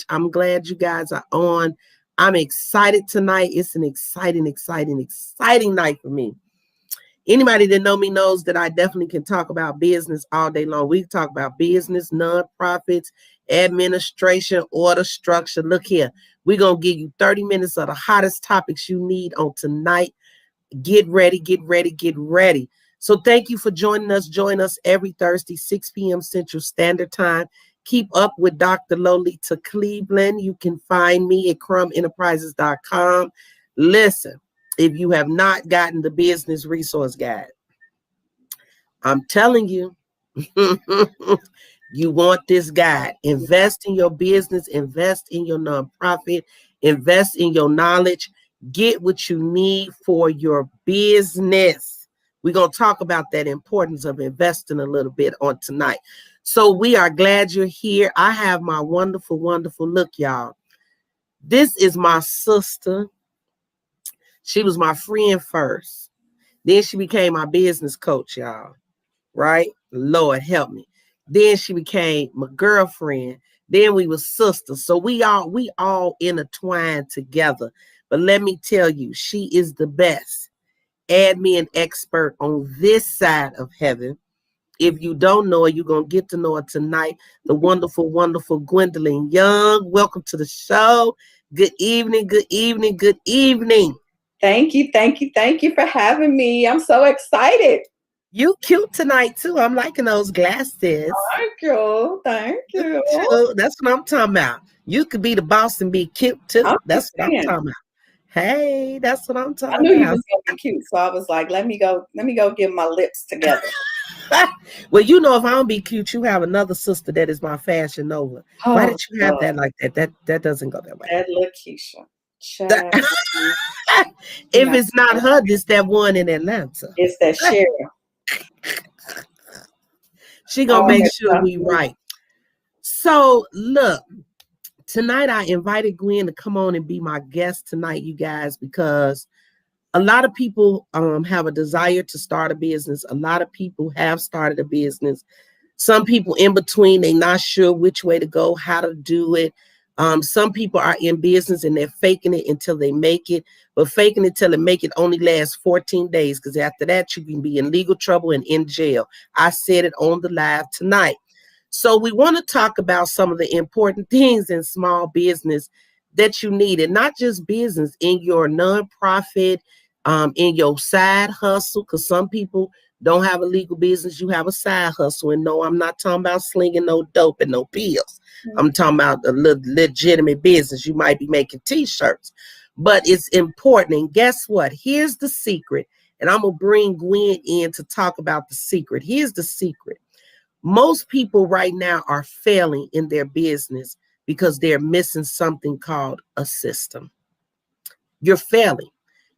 I'm glad you guys are on. I'm excited tonight. It's an exciting night for me. Anybody that know me knows that I definitely can talk about business all day long. We can talk about business, nonprofits, administration, order structure. Look here, we're going to give you 30 minutes of the hottest topics you need on tonight. Get ready, get ready, get ready. So thank you for joining us. Join us every Thursday, 6 p.m. Central Standard Time. Keep up with Dr. Lolita Cleveland. You can find me at crumenterprises.com. Listen, if you have not gotten the business resource guide, I'm telling you, you want this guide. Invest in your business, invest in your nonprofit, invest in your knowledge. Get what you need for your business. We're going to talk about that importance of investing a little bit on tonight. So we are glad you're here. I have my wonderful look, y'all. This is my sister. She was my friend first. Then she became my business coach, y'all. Right? Lord help me. Then she became my girlfriend. Then we were sisters. So we all intertwined together. But let me tell you, she is the best admin expert on this side of heaven. If you don't know her, you're going to get to know her tonight. The wonderful Gwendolyn Young. Welcome to the show. Good evening, good evening, good evening. Thank you for having me. I'm so excited. You cute tonight, too. I'm liking those glasses. Thank you. That's what I'm talking about. You could be the boss and be cute, too. That's what I'm talking about. Hey, that's what I'm talking about. I knew you was going to be cute, so I was like, let me go get my lips together. Well, you know, if I don't be cute, you have another sister that is my fashion nova. Why did you have that like that? That doesn't go that way. That Lakeisha. If it's not her, it's that one in Atlanta. It's that Cheryl. She gonna make sure we right. So look, tonight I invited Gwen to come on and be my guest tonight, you guys, because a lot of people have a desire to start a business. A lot of people have started a business. Some people in between, they're not sure which way to go, how to do it. Some people are in business and they're faking it until they make it, but faking it till they make it only lasts 14 days because after that you can be in legal trouble and in jail. I said it on the live tonight. So we want to talk about some of the important things in small business that you need, and not just business, in your nonprofit, in your side hustle, because some people don't have a legal business. You have a side hustle. And no, I'm not talking about slinging no dope and no pills. I'm talking about a legitimate business. You might be making t-shirts, but it's important. And guess what? Here's the secret. And I'm going to bring Gwen in to talk about the secret. Here's the secret. Most people right now are failing in their business because they're missing something called a system. You're failing.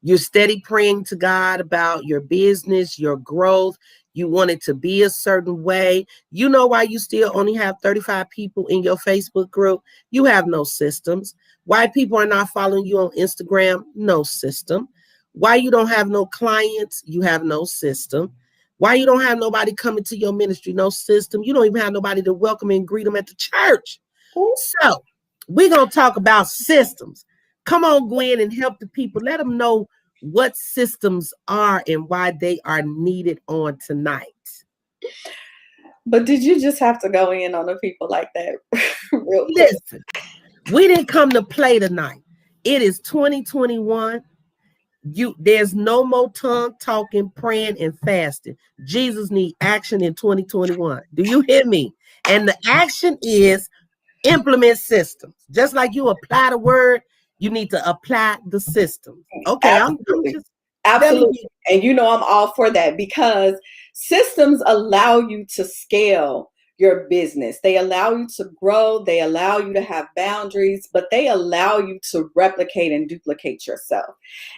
You're steady praying to God about your business, your growth. You want it to be a certain way. You know why you still only have 35 people in your Facebook group? You have no systems. Why people are not following you on Instagram? No system. Why you don't have no clients? You have no system. Why you don't have nobody coming to your ministry? No system. You don't even have nobody to welcome and greet them at the church. So we're going to talk about systems. Come on, Gwen, and help the people. Let them know what systems are and why they are needed on tonight. But did you just have to go in on the people like that? Real quick? Listen, we didn't come to play tonight. It is 2021. There's no more tongue talking, praying, and fasting. Jesus needs action in 2021. Do you hear me? And the action is implement systems. Just like you apply the word, you need to apply the system. Okay, absolutely. Absolutely. And you know, I'm all for that because systems allow you to scale your business. They allow you to grow. They allow you to have boundaries, but they allow you to replicate and duplicate yourself.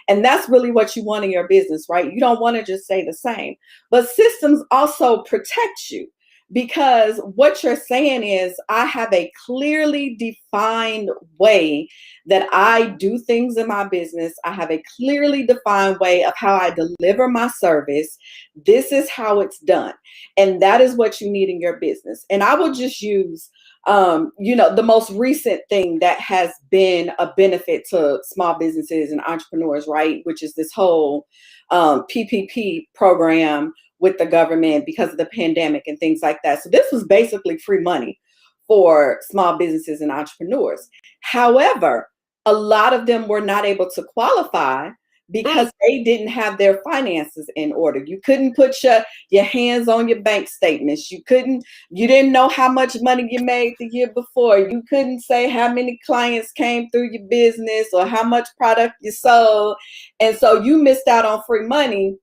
And that's really what you want in your business, right? You don't want to just stay the same, but systems also protect you. Because what you're saying is, I have a clearly defined way that I do things in my business. I have a clearly defined way of how I deliver my service. This is how it's done. And that is what you need in your business. And I will just use The most recent thing that has been a benefit to small businesses and entrepreneurs, right? Which is this whole PPP program with the government because of the pandemic and things like that. So this was basically free money for small businesses and entrepreneurs. However, a lot of them were not able to qualify because they didn't have their finances in order. You couldn't put your hands on your bank statements. You didn't know how much money you made the year before. You couldn't say how many clients came through your business or how much product you sold. And so you missed out on free money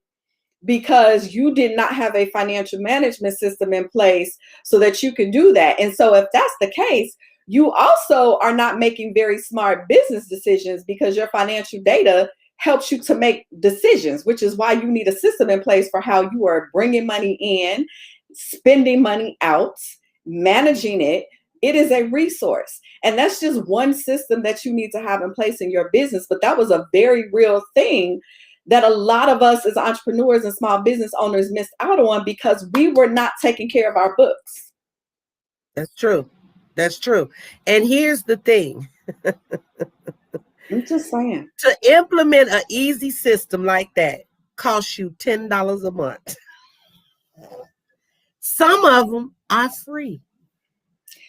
because you did not have a financial management system in place so that you could do that. And so if that's the case, you also are not making very smart business decisions because your financial data helps you to make decisions, which is why you need a system in place for how you are bringing money in, spending money out, managing it. It is a resource. And that's just one system that you need to have in place in your business. But that was a very real thing that a lot of us as entrepreneurs and small business owners missed out on because we were not taking care of our books. That's true. That's true. And here's the thing. I'm just saying. To implement an easy system like that costs you $10 a month. Some of them are free.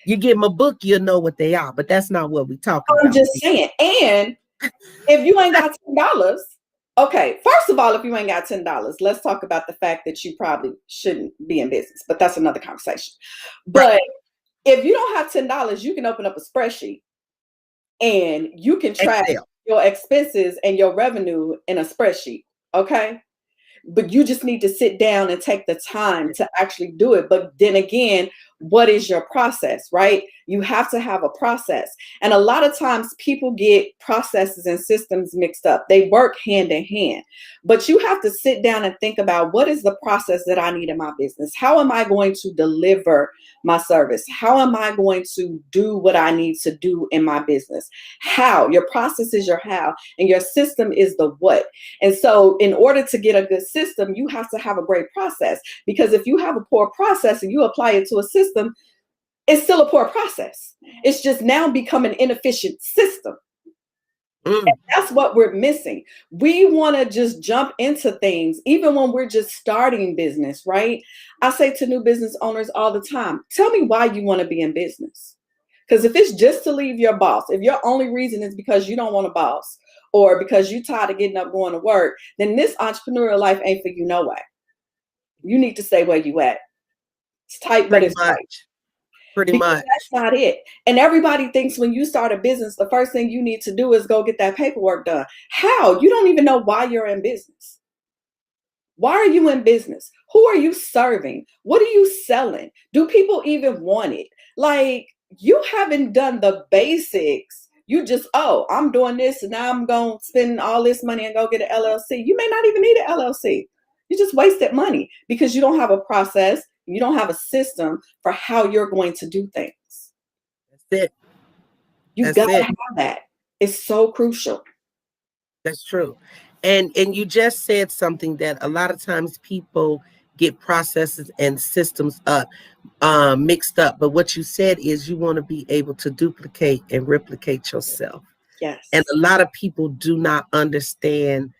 You give them a book, you'll know what they are, but that's not what we're talking about. I'm just saying. And if you ain't got $10, okay, first of all, if you ain't got $10, let's talk about the fact that you probably shouldn't be in business, but that's another conversation. But if you don't have $10, you can open up a spreadsheet and you can track your expenses and your revenue in a spreadsheet, okay? But you just need to sit down and take the time to actually do it. But then again, what is your process, right? You have to have a process. And a lot of times people get processes and systems mixed up. They work hand in hand. But you have to sit down and think about, what is the process that I need in my business? How am I going to deliver my service? How am I going to do what I need to do in my business? How? Your process is your how, and your system is the what. And so in order to get a good system, you have to have a great process, because if you have a poor process and you apply it to a system, it's still a poor process. It's just now become an inefficient system. And that's what we're missing. We want to just jump into things, even when we're just starting business, right? I say to new business owners all the time, tell me why you want to be in business. Because if it's just to leave your boss, if your only reason is because you don't want a boss or because you're tired of getting up going to work, then this entrepreneurial life ain't for you no way. You need to stay where you at. It's tight, but it's tight. Pretty much. That's not it. And everybody thinks when you start a business, the first thing you need to do is go get that paperwork done. How? You don't even know why you're in business. Why are you in business? Who are you serving? What are you selling? Do people even want it? Like, you haven't done the basics. You just, I'm doing this and now I'm going to spend all this money and go get an LLC. You may not even need an LLC. You just wasted money because you don't have a process. You don't have a system for how you're going to do things. That's it. You've got to have that. It's so crucial. That's true. And you just said something that a lot of times people get processes and systems mixed up. But what you said is you want to be able to duplicate and replicate yourself. Yes. And a lot of people do not understand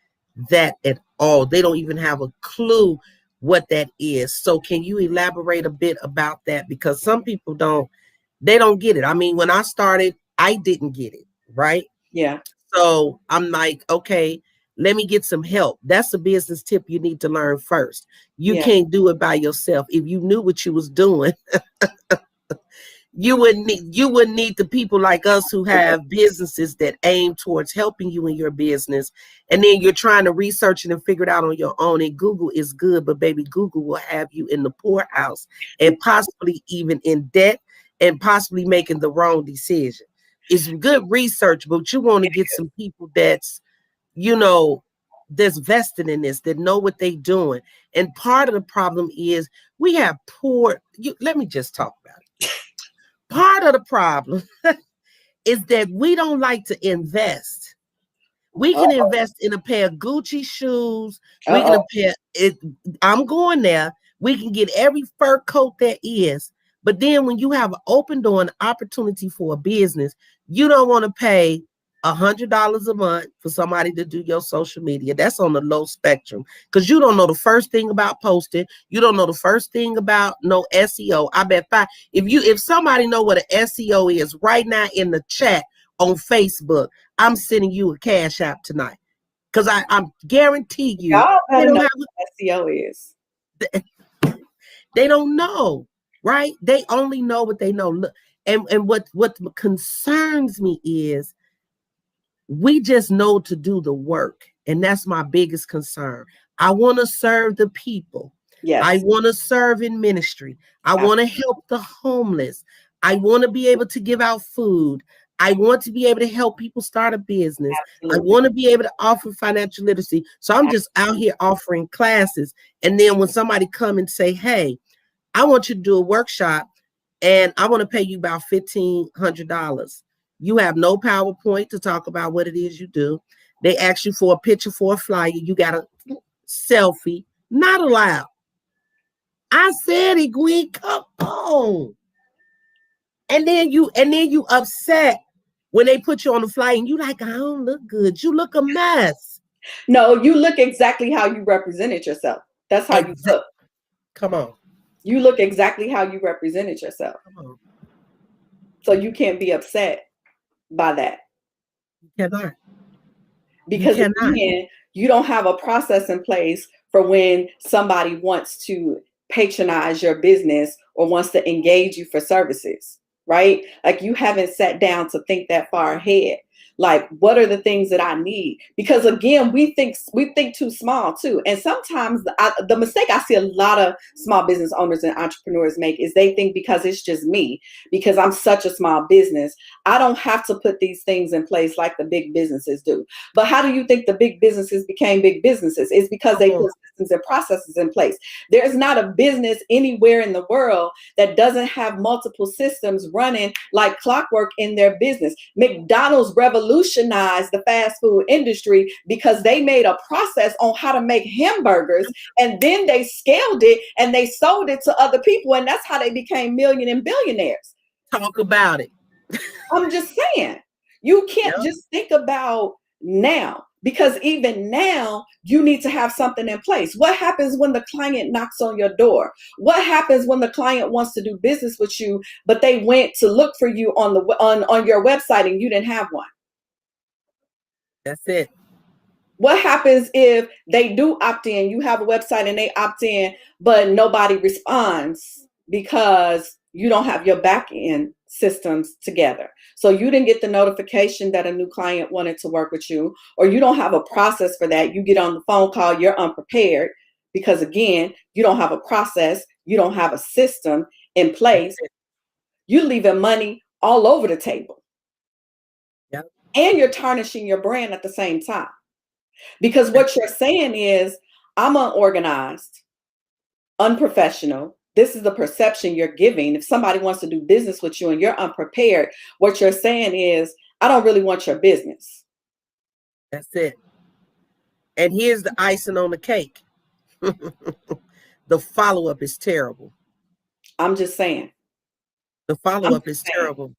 that at all. They don't even have a clue what that is. So can you elaborate a bit about that? Because some people don't get it. I mean, when I started, I didn't get it, right? Yeah. So I'm like, okay, let me get some help. That's a business tip you need to learn first. You can't do it by yourself. If you knew what you was doing, you wouldn't need the people like us who have businesses that aim towards helping you in your business. And then you're trying to research it and figure it out on your own. And Google is good, but baby, Google will have you in the poorhouse and possibly even in debt and possibly making the wrong decision. It's good research, but you want to get some people that's vested in this, that know what they're doing. And part of the problem is we have let me just talk about it. Part of the problem is that we don't like to invest. We can invest in a pair of Gucci shoes. I'm going there. We can get every fur coat there is, But then when you have an open door and opportunity for a business, you don't want to pay $100 a month for somebody to do your social media. That's on the low spectrum because you don't know the first thing about posting. You don't know the first thing about no SEO. I bet if somebody know what an SEO is right now in the chat on Facebook, I'm sending you a cash app tonight because I'm guarantee you Y'all they don't know have what SEO is. They don't know, right? They only know what they know. Look, and what concerns me is we just know to do the work. And that's my biggest concern. I want to serve the people. Yes. I want to serve in ministry. I want to help the homeless. I want to be able to give out food. I want to be able to help people start a business. Absolutely. I want to be able to offer financial literacy. So I'm just out here offering classes. And then when somebody come and say, hey, I want you to do a workshop and I want to pay you about $1,500. You have no PowerPoint to talk about what it is you do. They ask you for a picture for a flyer. You got a selfie. Not allowed. I said it, Gwen, come on. And then you upset when they put you on the flyer and you like, I don't look good. You look a mess. No, you look exactly how you represented yourself. That's how you look. Come on. You look exactly how you represented yourself. Come on. So you can't be upset by that. You cannot. Because again, you don't have a process in place for when somebody wants to patronize your business or wants to engage you for services, right? Like you haven't sat down to think that far ahead. Like, what are the things that I need? Because again, we think too small too. And sometimes the mistake I see a lot of small business owners and entrepreneurs make is they think because it's just me, because I'm such a small business, I don't have to put these things in place like the big businesses do. But how do you think the big businesses became big businesses? It's because they put systems and processes in place. There's not a business anywhere in the world that doesn't have multiple systems running like clockwork in their business. McDonald's revolutionized the fast food industry because they made a process on how to make hamburgers, and then they scaled it and they sold it to other people, and that's how they became millionaires and billionaires. Talk about it. I'm just saying, you can't just think about now, because even now you need to have something in place. What happens when the client knocks on your door? What happens when the client wants to do business with you, but they went to look for you on your website and you didn't have one? That's it. What happens if they do opt in? You have a website and they opt in, but nobody responds because you don't have your back end systems together. So you didn't get the notification that a new client wanted to work with you, or you don't have a process for that. You get on the phone call, you're unprepared because again, you don't have a process. You don't have a system in place. You're leaving money all over the table. Yep. And you're tarnishing your brand at the same time. Because what you're saying is, I'm unorganized, unprofessional. This is the perception you're giving. If somebody wants to do business with you and you're unprepared, what you're saying is, I don't really want your business. That's it. And here's the icing on the cake. The follow-up is terrible. I'm just saying. The follow-up is terrible.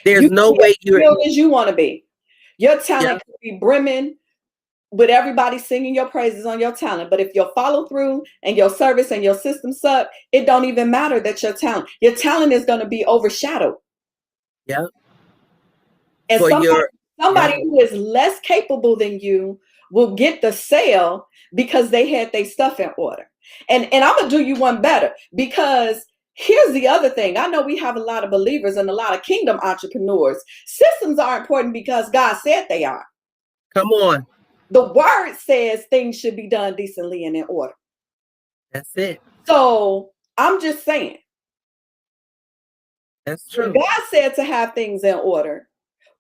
There's no way you're as you want to be. Your talent could be brimming with everybody singing your praises on your talent. But if your follow through and your service and your system suck, it don't even matter that your talent is going to be overshadowed. Yeah. And somebody who is less capable than you will get the sale because they had their stuff in order. And I'm going to do you one better, because here's the other thing. I know we have a lot of believers and a lot of kingdom entrepreneurs. Systems are important because God said they are. Come on. The word says things should be done decently and in order. That's it. So I'm just saying. That's true. God said to have things in order.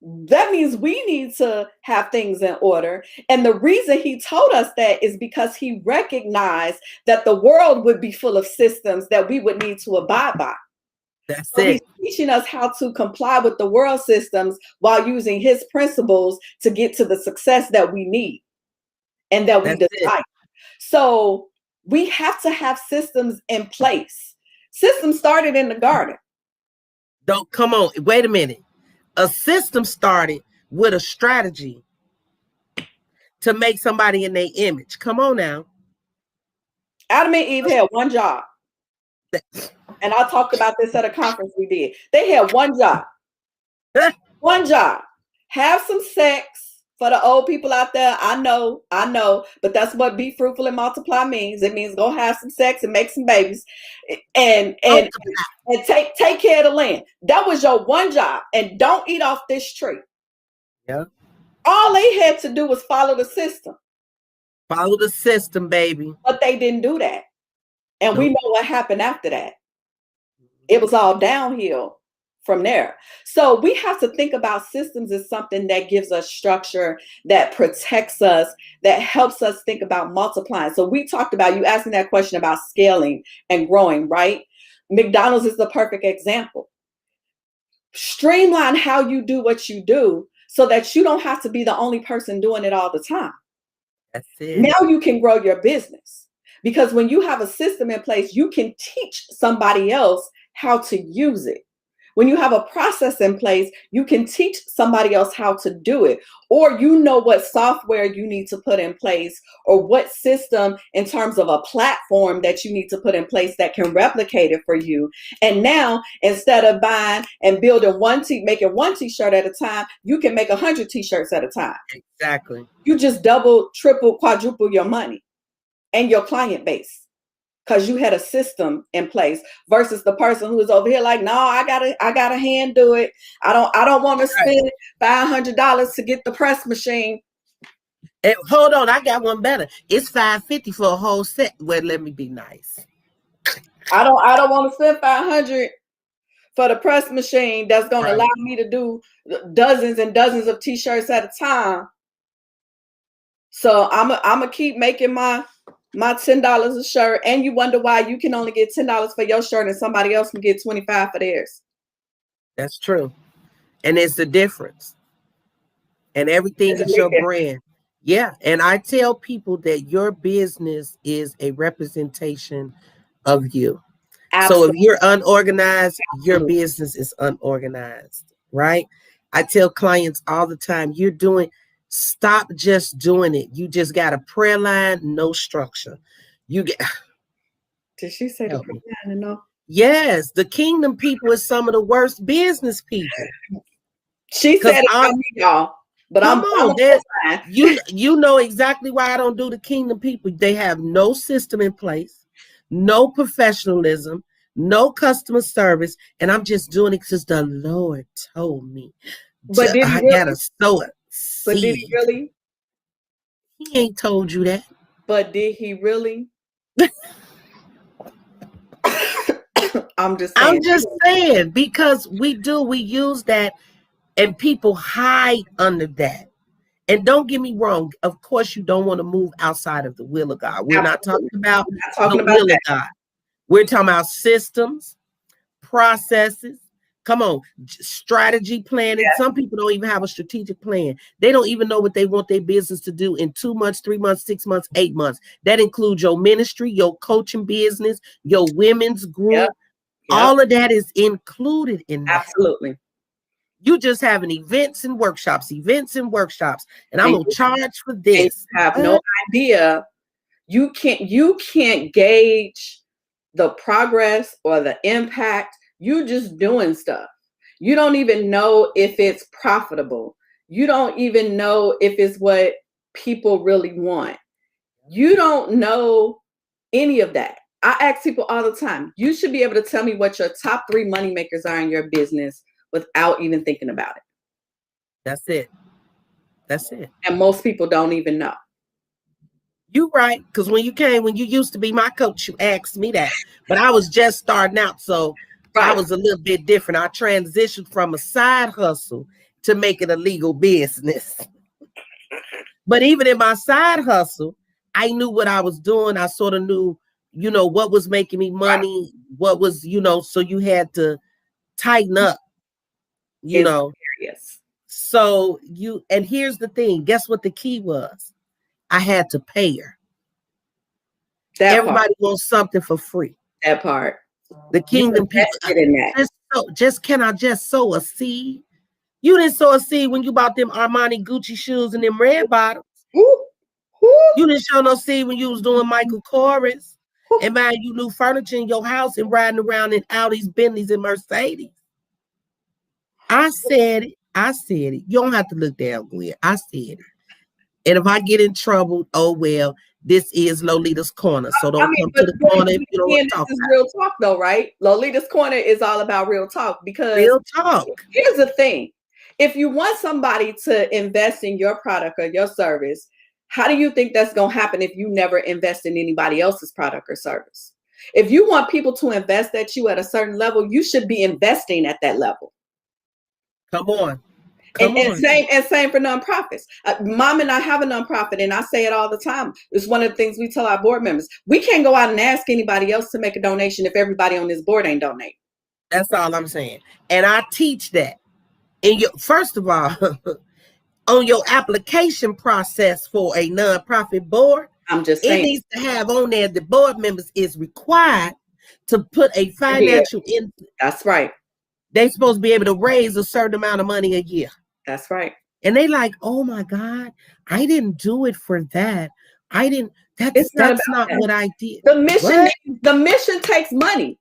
That means we need to have things in order. And the reason he told us that is because he recognized that the world would be full of systems that we would need to abide by. That's it. He's teaching us how to comply with the world systems while using his principles to get to the success that we need and that we desire. So we have to have systems in place, Systems started in the garden. Don't come on. Wait a minute. A system started with a strategy to make somebody in their image. Come on now. Adam and Eve had one job. And I talked about this at a conference we did. They had one job. One job. Have some sex. For the old people out there, I know, but that's what be fruitful and multiply means. It means go have some sex and make some babies and take care of the land. That was your one job. And don't eat off this tree. Yeah. All they had to do was follow the system. Follow the system, baby. But they didn't do that. And we know what happened after that. It was all downhill from there. So we have to think about systems as something that gives us structure, that protects us, that helps us think about multiplying. So we talked about, you asking that question about scaling and growing, right? McDonald's is the perfect example. Streamline how you do what you do so that you don't have to be the only person doing it all the time. That's it. Now you can grow your business, because when you have a system in place, you can teach somebody else how to use it. When you have a process in place, you can teach somebody else how to do it, or you know what software you need to put in place, or what system in terms of a platform that you need to put in place that can replicate it for you. And now, instead of buying and building making one t-shirt at a time, you can make 100 t-shirts at a time. Exactly. You just double, triple, quadruple your money and your client base, because you had a system in place, versus the person who is over here like, no, I gotta hand do it. I don't want to spend $500 to get the press machine. And hold on, I got one better. It's $550 for a whole set. Well, let me be nice. I don't want to spend $500 for the press machine that's going to allow me to do dozens and dozens of t-shirts at a time. So I'm gonna keep making my $10 a shirt, and you wonder why you can only get $10 for your shirt and somebody else can get $25 for theirs. That's true. And it's the difference. And everything is your brand. Yeah. And I tell people that your business is a representation of you. Absolutely. So if you're unorganized, your business is unorganized, right? I tell clients all the time, stop just doing it. You just got a prayer line, no structure. Did she say the prayer line? No. Yes, the kingdom people is some of the worst business people. She said it about me, y'all. But you know exactly why I don't do the kingdom people. They have no system in place, no professionalism, no customer service, and I'm just doing it because the Lord told me. But did he really? Gotta sow it. But did he really? He ain't told you that. But did he really? I'm just saying, because we use that, and people hide under that. And don't get me wrong, of course you don't want to move outside of the will of God. We're not talking about the will of God. We're talking about systems, processes. Come on, strategy planning. Yeah. Some people don't even have a strategic plan. They don't even know what they want their business to do in 2 months, 3 months, 6 months, 8 months. That includes your ministry, your coaching business, your women's group. Yep. All of that is included in that. Absolutely. You just having events and workshops, and I'm going to charge for this. You have no idea. You can't gauge the progress or the impact. You just doing stuff. You don't even know if it's profitable. You don't even know if it's what people really want. You don't know any of that. I ask people all the time, you should be able to tell me what your top 3 money makers are in your business without even thinking about it. That's it. That's it. And most people don't even know. You're right. Because when you used to be my coach, you asked me that. But I was just starting out. So I was a little bit different. I transitioned from a side hustle to make it a legal business. But even in my side hustle, I knew what I was doing. I sort of knew, what was making me money, what was, so you had to tighten up, Serious. So and here's the thing. Guess what the key was? I had to pay her. Everybody wants something for free. That part. The kingdom people. In that. Can I just sow a seed? You didn't sow a seed when you bought them Armani Gucci shoes and them red bottoms. Ooh. Ooh. You didn't show no seed when you was doing Michael Kors and buying you new furniture in your house and riding around in Audis, Bentleys, and Mercedes. I said it. You don't have to look down, Gwen. I said it. And if I get in trouble, oh well, this is Lolita's Corner. So don't come to the corner if you don't want to talk. This is real talk though, right? Lolita's Corner is all about real talk, because real talk. Here's the thing. If you want somebody to invest in your product or your service, how do you think that's going to happen if you never invest in anybody else's product or service? If you want people to invest at you at a certain level, you should be investing at that level. Come on. And same for nonprofits. Mom and I have a nonprofit, and I say it all the time. It's one of the things we tell our board members. We can't go out and ask anybody else to make a donation if everybody on this board ain't donate. That's all I'm saying. And I teach that. And first of all, on your application process for a nonprofit board, I'm just saying, it needs to have on there the board members is required to put a financial in. That's right. They're supposed to be able to raise a certain amount of money a year. That's right. And they like, oh my God, I didn't do it for that. That's not what I did. The mission takes money.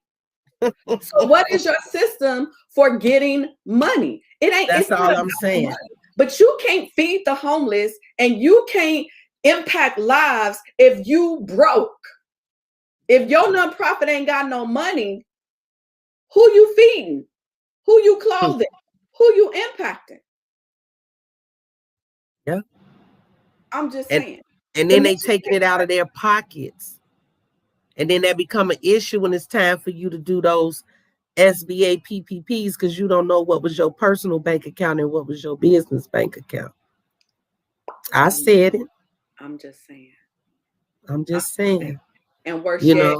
So what is your system for getting money? That's all I'm saying. Money. But you can't feed the homeless and you can't impact lives if you broke. If your nonprofit ain't got no money, who you feeding? Who you clothing? Who you impacting? Yeah. I'm just saying. And then they taking it out of their pockets. And then that become an issue when it's time for you to do those SBA PPPs, because you don't know what was your personal bank account and what was your business bank account. I said it. I'm just saying. And worse yet,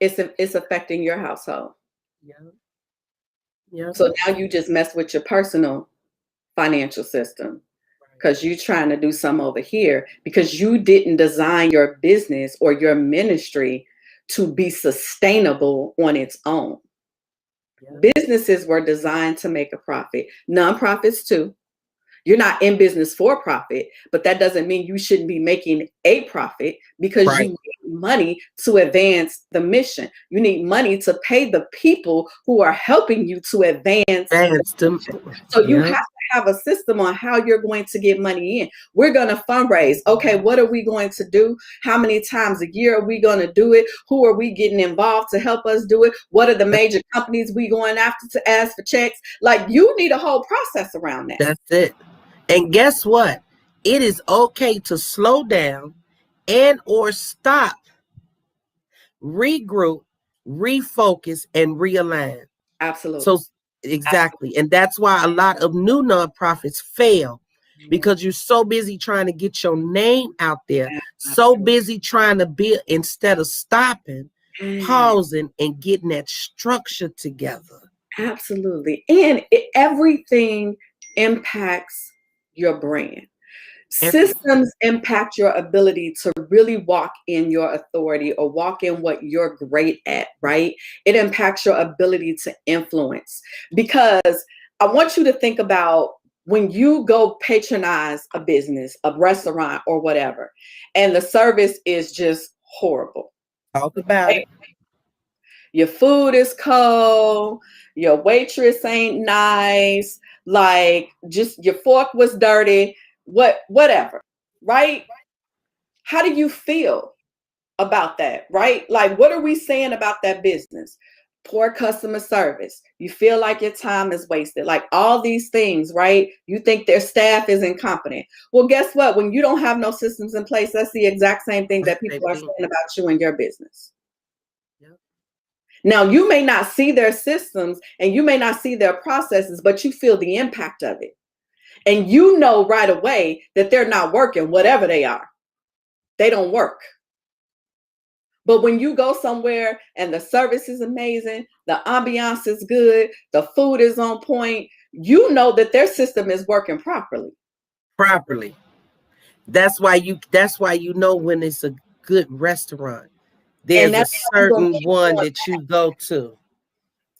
it's affecting your household. Yeah. Yeah. So now you just mess with your personal financial system because you're trying to do some over here because you didn't design your business or your ministry to be sustainable on its own. Yeah. Businesses were designed to make a profit. Nonprofits too. You're not in business for profit, but that doesn't mean you shouldn't be making a profit because you need money to advance the mission. You need money to pay the people who are helping you to advance the mission. So you have to have a system on how you're going to get money in. We're going to fundraise. Okay, what are we going to do? How many times a year are we going to do it? Who are we getting involved to help us do it? What are the major companies we going after to ask for checks? Like, you need a whole process around that. That's it. And guess what? It is okay to slow down and or stop, regroup, refocus, and realign. Absolutely. So exactly. And that's why a lot of new nonprofits fail, because you're so busy trying to get your name out there, so busy trying to build instead of stopping, pausing, and getting that structure together. Absolutely. And everything impacts your brand. Systems impact your ability to really walk in your authority or walk in what you're great at, right? It impacts your ability to influence, because I want you to think about when you go patronize a business, a restaurant or whatever, and the service is just horrible. Talk about it. Your food is cold, your waitress ain't nice, like just your fork was dirty, whatever, right? How do you feel about that, right? Like, what are we saying about that business? Poor customer service. You feel like your time is wasted, like all these things, right? You think their staff is incompetent. Well, guess what? When you don't have no systems in place, that's the exact same thing that people are saying about you and your business. Now, you may not see their systems and you may not see their processes, but you feel the impact of it. And you know right away that they're not working, whatever they are. They don't work. But when you go somewhere and the service is amazing, the ambiance is good, the food is on point, you know that their system is working properly. That's why you know when it's a good restaurant. There's a that's how you're gonna certain keep one going that you go to.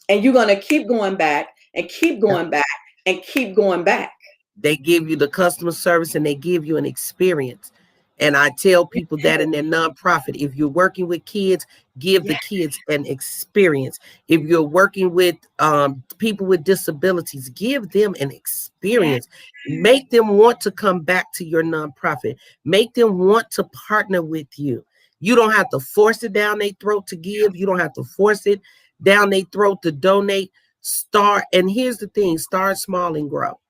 and you're going to keep going back and keep Yep. going back and keep going back. They give you the customer service and they give you an experience. And I tell people that in their nonprofit, if you're working with kids, give the Yeah. kids an experience. If you're working with people with disabilities, give them an Yeah. experience. Make them want to come back to your nonprofit. Make them want to partner with you. You don't have to force it down their throat to give. You don't have to force it down their throat to donate. Start. And here's the thing, start small and grow.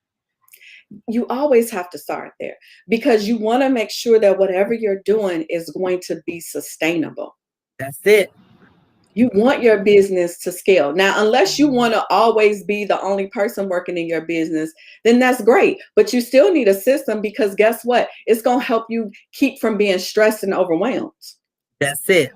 You always have to start there because you want to make sure that whatever you're doing is going to be sustainable. That's it. You want your business to scale. Now, unless you want to always be the only person working in your business, then that's great. But you still need a system because guess what? It's going to help you keep from being stressed and overwhelmed. That's it.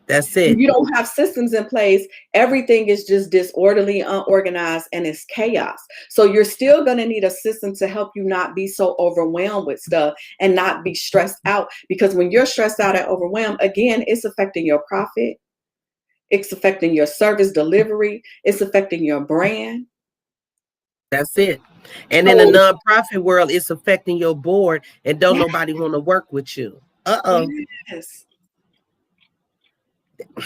That's When it. you don't have systems in place, everything is just disorderly, unorganized, and it's chaos. So you're still going to need a system to help you not be so overwhelmed with stuff and not be stressed out. Because when you're stressed out and overwhelmed, again, it's affecting your profit. It's affecting your service delivery. It's affecting your brand. That's it. And in the So, nonprofit world, it's affecting your board and don't yeah, nobody want to work with you. Uh-oh. yes.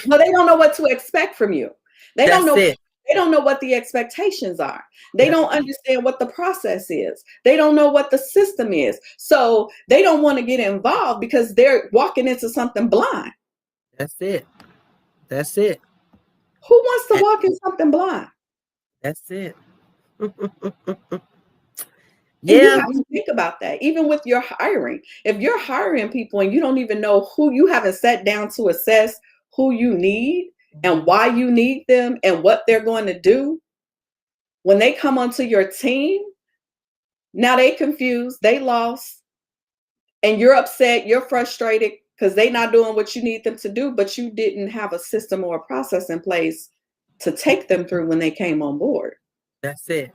Well, they don't know what to expect from you. They don't That's know. it. They don't know what the expectations are. They Yep. don't understand what the process is. They don't know what the system is. So they don't want to get involved because they're walking into something blind. That's it. That's it. Who wants to And walk in something blind? that's it. And you Yeah, have to think about that, even with your hiring. If you're hiring people and you don't even know who, you haven't sat down to assess who you need and why you need them and what they're going to do, when they come onto your team, now they confused, they lost, and you're upset, you're frustrated because they're not doing what you need them to do, but you didn't have a system or a process in place to take them through when they came on board. that's it.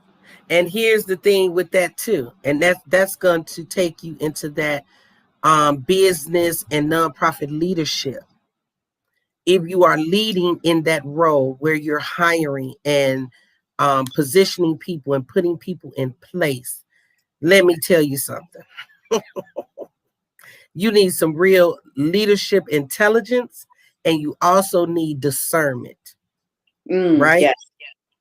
And here's the thing with that too. And that's going to take you into that business and nonprofit leadership. If you are leading in that role where you're hiring and positioning people and putting people in place, let me tell you something. You need some real leadership intelligence and you also need discernment, right? Yes,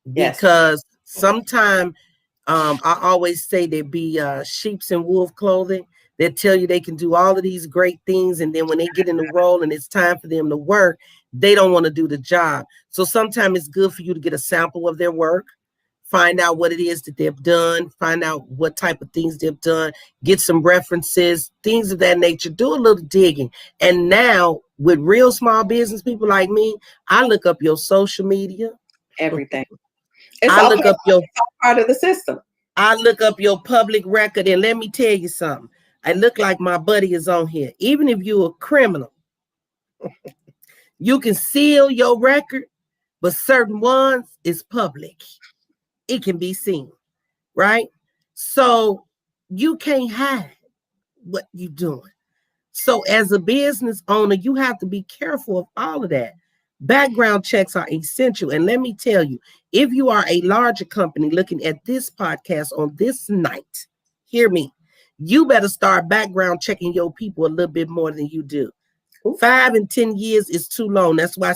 yes, Because sometimes I always say there be sheeps in wolf clothing that tell you they can do all of these great things. And then when they get in the role and it's time for them to work, they don't want to do the job. So sometimes it's good for you to get a sample of their work, find out what it is that they've done, find out what type of things they've done, get some references, things of that nature, do a little digging. And now with real small business people like me, I look up your social media. everything. It's I all look up your part of the system. I look up your public record and let me tell you something. I look like my buddy is on here. Even if you're a criminal, you can seal your record, but certain ones is public. It can be seen, right? So you can't hide what you're doing. So as a business owner, you have to be careful of all of that. Background checks are essential. And let me tell you, if you are a larger company looking at this podcast on this night, hear me, you better start background checking your people a little bit more than you do. 5 and 10 years is too long. That's why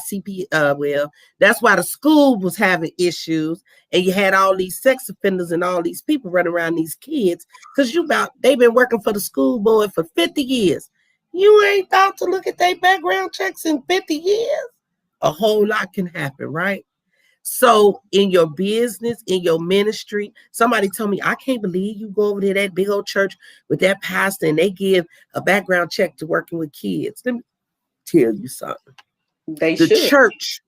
that's why the school was having issues and you had all these sex offenders and all these people running around these kids because they've been working for the school board for 50 years. You ain't thought to look at their background checks in 50 years. A whole lot can happen, right? So in your business, in your ministry, somebody told me, I can't believe you go over to that big old church with that pastor and they give a background check to working with kids. Let me tell you something. They The should. church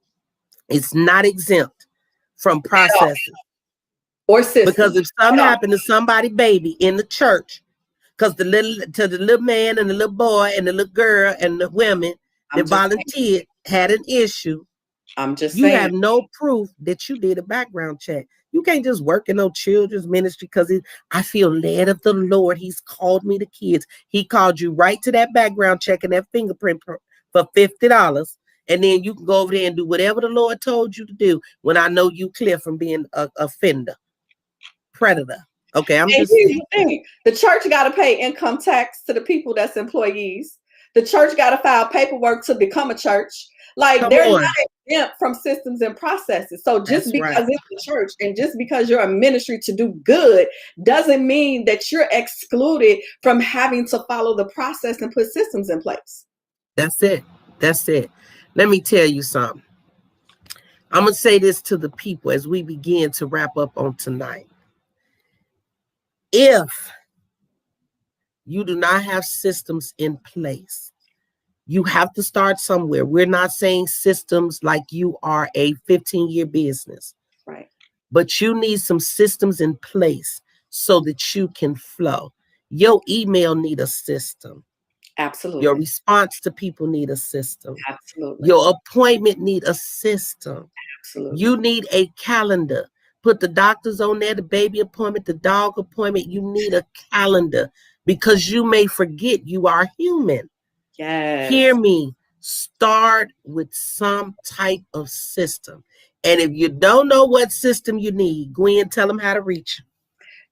is not exempt from processes. Or systems. Because if something happened to somebody baby in the church, because the little man and the little boy and the little girl and the women that volunteered had an issue, I'm just you saying. have no proof that you did a background check. You can't just work in no children's ministry because I feel led of the Lord. He's called me to kids. He called you right to that background check and that fingerprint for $50. And then you can go over there and do whatever the Lord told you to do when I know you clear from being a offender, predator. Okay, I'm just here's the thing. The church got to pay income tax to the people that's employees. The church got to file paperwork to become a church. Like, they're not exempt from systems and processes. So just because it's a church and just because you're a ministry to do good doesn't mean that you're excluded from having to follow the process and put systems in place. That's it. That's it. Let me tell you something. I'm going to say this to the people as we begin to wrap up on tonight. If you do not have systems in place, you have to start somewhere. We're not saying systems like you are a 15-year business. Right. But you need some systems in place so that you can flow. Your email need a system. Absolutely. Your response to people need a system. Absolutely. Your appointment need a system. Absolutely. You need a calendar. Put the doctors on there, the baby appointment, the dog appointment. You need a calendar because you may forget you are human. Yes. Hear me. Start with some type of system. And if you don't know what system you need, Gwen, tell them how to reach you.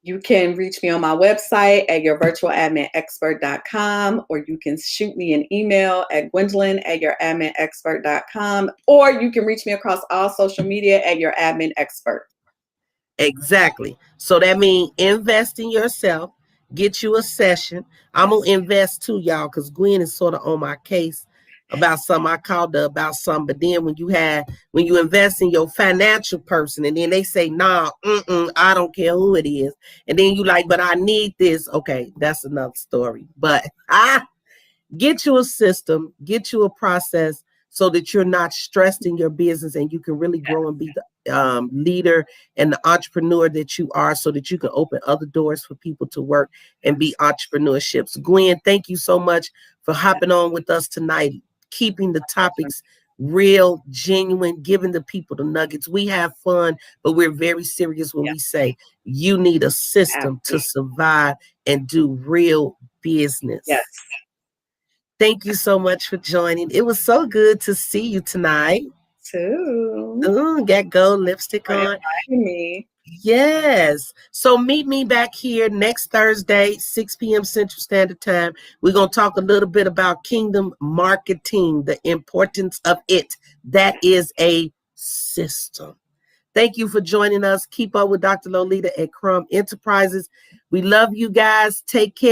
You can reach me on my website at yourvirtualadminexpert.com, or you can shoot me an email at gwendolyn@youradminexpert.com, or you can reach me across all social media at your admin expert. Exactly. So that means invest in yourself, get you a session. I'm going to invest too, y'all, because Gwen is sort of on my case about something. I called her about something, but then when you invest in your financial person and then they say, nah, I don't care who it is. And then you like, but I need this. Okay, that's another story. But get you a system, get you a process so that you're not stressed in your business and you can really grow and be the leader and the entrepreneur that you are, so that you can open other doors for people to work and be entrepreneurships. Gwen, thank you so much for hopping on with us tonight, keeping the topics real, genuine, giving the people the nuggets. We have fun, but we're very serious when we say you need a system to survive and do real business. Yes. Thank you so much for joining. It was so good to see you tonight. Too. Ooh, got gold lipstick on. Me. Yes. So meet me back here next Thursday, 6 p.m. Central Standard Time. We're going to talk a little bit about kingdom marketing, the importance of it. That is a system. Thank you for joining us. Keep up with Dr. Lolita at Crumb Enterprises. We love you guys. Take care.